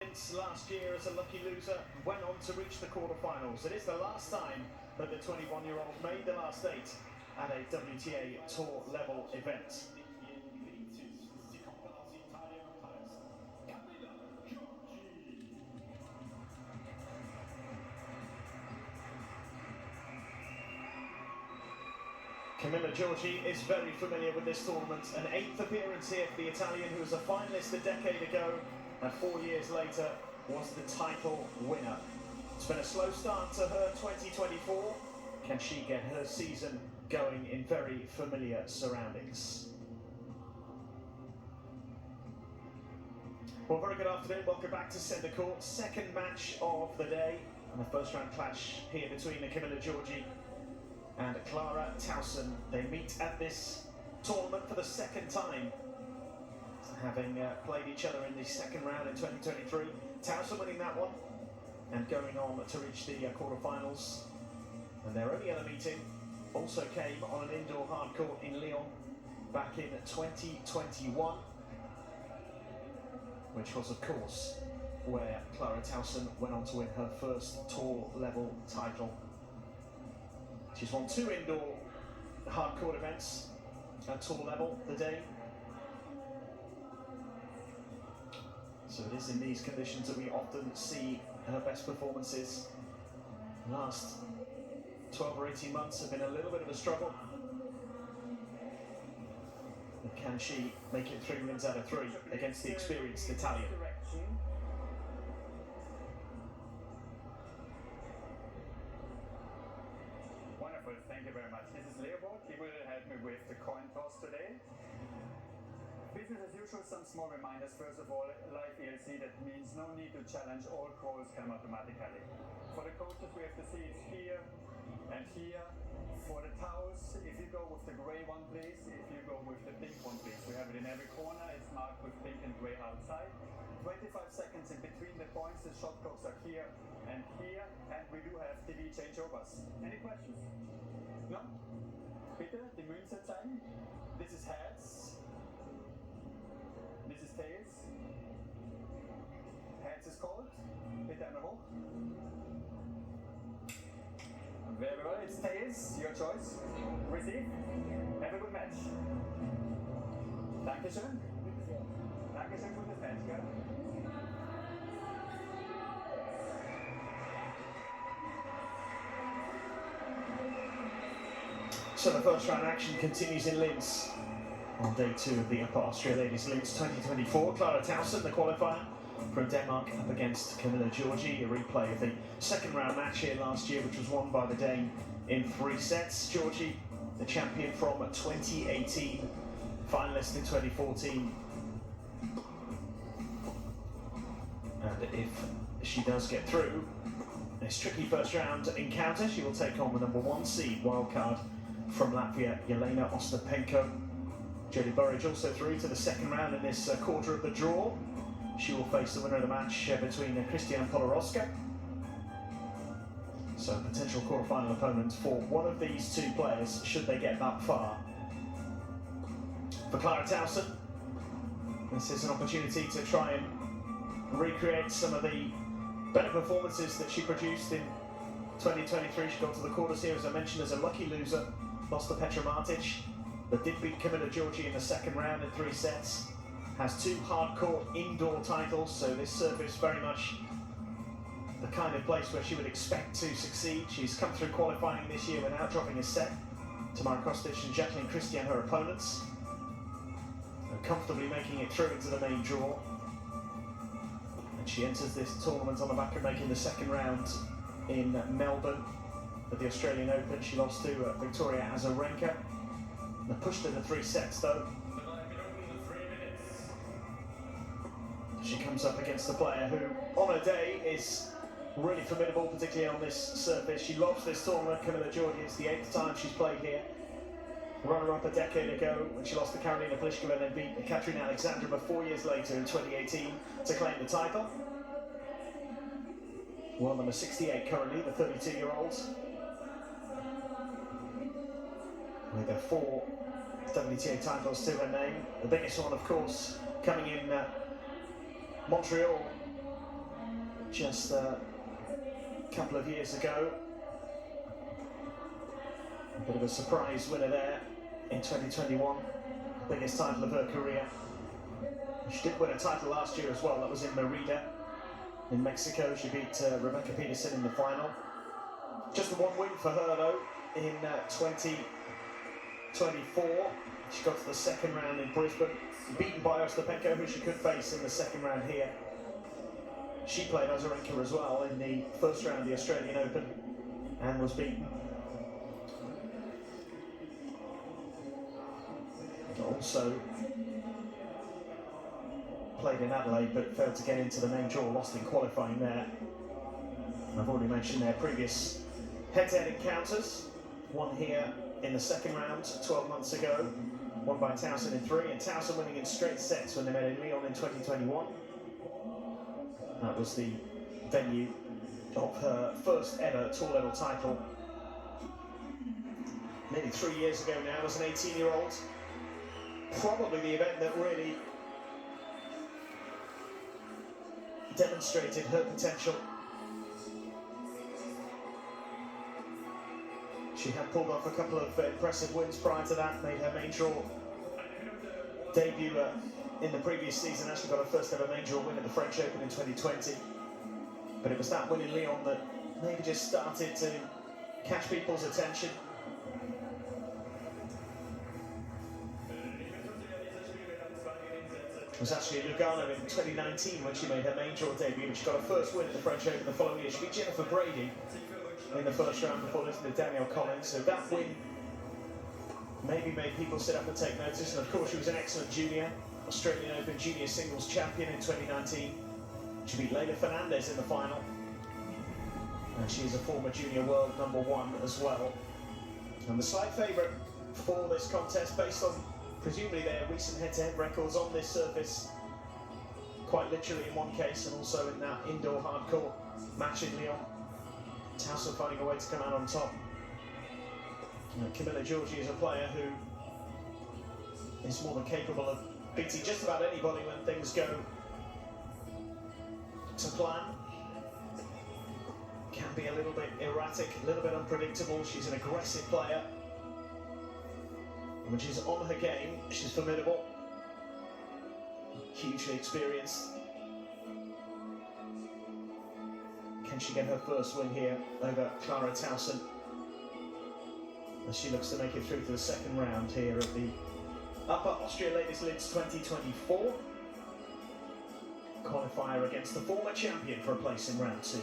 Linz last year as a lucky loser went on to reach the quarterfinals. It is the last time that the 21-year-old made the last eight at a WTA Tour level event. Camila Giorgi is very familiar with this tournament. An 8th appearance here for the Italian, who was a finalist a decade ago and 4 years later was the title winner. It's been a slow start to her 2024. Can she get her season going in very familiar surroundings? Well, very good afternoon. Welcome back to Centre Court. Second match of the day and the first round clash here between Camila Giorgi and Clara Tauson. They meet at this tournament for the second time, having played each other in the second round in 2023. Tauson winning that one and going on to reach the quarterfinals. And their only other meeting also came on an indoor hard court in Lyon back in 2021, which was, of course, where Clara Tauson went on to win her first tour level title. She's won 2 indoor hard court events at tour level today. So it is in these conditions that we often see her best performances. The last 12 or 18 months have been a little bit of a struggle. But can she make it 3 wins out of 3 against the experienced Italian? Wonderful, thank you very much. This is Leopold. He will help me with the coin toss today. Business as usual, some small reminders. First of all, live ELC, that means no need to challenge, all calls come automatically. For the coaches, we have the seats here and here. For the towels, if you go with the grey one, please. If you go with the pink one, please. We have it in every corner. It's marked with pink and grey outside. 25 seconds in between the points. The shot clocks are here, and we do have TV changeovers. Any questions? No? Bitte, die Münze zeigen. This is heads. This is tails. Heads is called. Bitte einmal hoch. Very well, it's tails, your choice. Receive. Have a good match. Dankeschön. Dankeschön, gutes Match, gell? So the first round action continues in Linz on day 2 of the Upper Austria Ladies Linz 2024. Clara Tauson, the qualifier from Denmark, up against Camila Giorgi. A replay of the second round match here last year, which was won by the Dane in 3 sets. Giorgi, the champion from 2018, finalist in 2014. And if she does get through this tricky first round encounter, she will take on the number 1 seed wildcard from Latvia, Jelena Ostapenko. Jodie Burridge also through to the second round in this quarter of the draw. She will face the winner of the match between Christian Polorowska. So a potential quarterfinal opponent for one of these 2 players, should they get that far. For Clara Tauson, this is an opportunity to try and recreate some of the better performances that she produced in 2023. She got to the quarters here, as I mentioned, as a lucky loser. Lost to Petra Martic, but did beat Camila Giorgi in the second round in 3 sets. Has 2 hardcourt indoor titles, so this surface very much the kind of place where she would expect to succeed. She's come through qualifying this year without dropping a set. Tamara Kostic and Jacqueline Christian, her opponents, and comfortably making it through into the main draw. And she enters this tournament on the back of making the second round in Melbourne at the Australian Open. She lost to Victoria Azarenka. They pushed her to 3 sets though. She comes up against a player who, on her day, is really formidable, particularly on this surface. She loves this tournament, Camila Giorgi. It's the 8th time she's played here. Runner-up a decade ago when she lost to Karolina Pliskova and then beat Katerina Alexandrova 4 years later in 2018 to claim the title. World number 68 currently, the 32-year-old. With her 4 WTA titles to her name. The biggest one, of course, coming in Montreal just a couple of years ago. A bit of a surprise winner there in 2021, biggest title of her career. She did win a title last year as well, that was in Merida in Mexico. She beat Rebecca Peterson in the final. Just the one win for her though in 2024. She got to the second round in Brisbane, beaten by Ostapenko, who she could face in the second round here. She played Azarenka as well in the first round of the Australian Open and was beaten. Also played in Adelaide but failed to get into the main draw, lost in qualifying there. And I've already mentioned their previous head-to-head encounters. One here in the second round 12 months ago, won by Tauson in 3, and Tauson winning in straight sets when they met in Lyon in 2021. That was the venue of her first ever tour level title. Nearly 3 years ago now, as an 18-year-old. Probably the event that really demonstrated her potential. She had pulled off a couple of impressive wins prior to that, made her main draw debut in the previous season, actually got her first ever main draw win at the French Open in 2020. But it was that win in Lyon that maybe just started to catch people's attention. It was actually Lugano in 2019 when she made her main draw debut, and she got her first win at the French Open the following year. She beat Jennifer Brady in the first round before losing to Danielle Collins, so that win maybe made people sit up and take notice. And of course she was an excellent junior, Australian Open junior singles champion in 2019. She beat Leylah Fernandez in the final, and she is a former junior world #1 as well. And the slight favourite for this contest, based on presumably their recent head-to-head records on this surface, quite literally in one case, and also in that indoor hardcourt match in Lyon. Tauson finding a way to come out on top. Camila Giorgi is a player who is more than capable of beating just about anybody when things go to plan. Can be a little bit erratic, a little bit unpredictable. She's an aggressive player. When she's on her game, she's formidable. Hugely experienced. Can she get her first win here over Clara Tauson, as she looks to make it through to the second round here at the Upper Austria Ladies Linz 2024 qualifier against the former champion for a place in round 2.